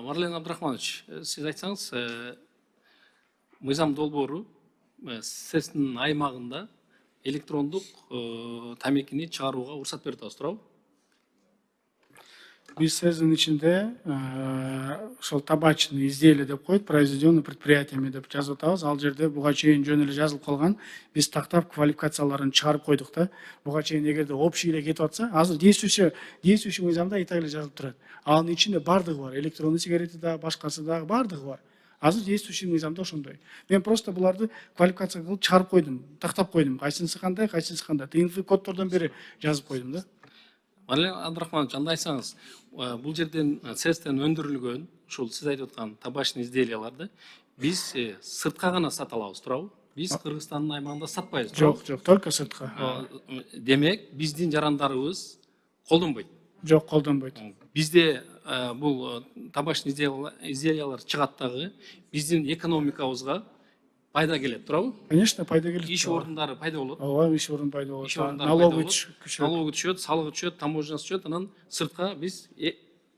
Марлен Абдрахманович, сиз айтсаңыз, мыйзам долбоору сиздин аймагында электрондук тамекини чыгарууга уруксат берип атабыз, туурабы? Биз сөздүн ичинде ошол табачный изделие деп коет, произведенный предприятиями деп жазып атабыз. Ал жерде буга чейин жөн эле жазылып калган. Биз тактап квалификацияларын чыгарып койдук да. Буга чейин эгерде общий эле кетип атса, азыр действующий мыйзамда так эле жазылып турат. Анын ичинде бардыгы бар. Электронный сигареты да, башкасы да бардыгы бар. Азыр действующий мыйзамда ошондой. Мен просто буларды квалификация кылып чыгарып койдум, тактап койдум. Кайсынысы кандай, кайсынысы кандай. ТНФ коддордон бери жазып койдум да. Марлен Абдрахманович, анда айтсаңыз, бул жерден цестен өндүрүлгөн, ушул сиз айтып аткан табачный изделияларды биз сыртка гана сата алабыз, туурабы? Биз Кыргызстандын аймагында сатпайбыз, туурабы? Жок, только сыртка. Демек, биздин жарандарыбыз колдонбойт. Жок, колдонбойт. Бизде бул табачный изделиялар чыгат дагы, биздин экономикабызга пайда келет, туурабы? Конечно, пайда келет. Иш орындары пайда болот. Ооба, иш орун пайда болот. Налогу түшөт, салыгы түшөт, таможнясы түшөт, анан сыртка биз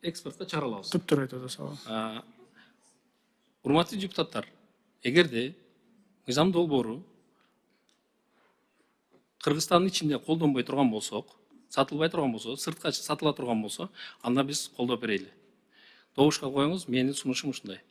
экспортко чыгара алабыз. Туптура айтып атасыз. Урматтуу депутаттар, эгерде мыйзам долбоору Кыргызстандын ичинде колдонбой турган болсок, сатылбай турган болсо, сыртка сатыла турган болсо, анда биз колдоп берели. Добушка коюңуз, менин сунушум ушундай.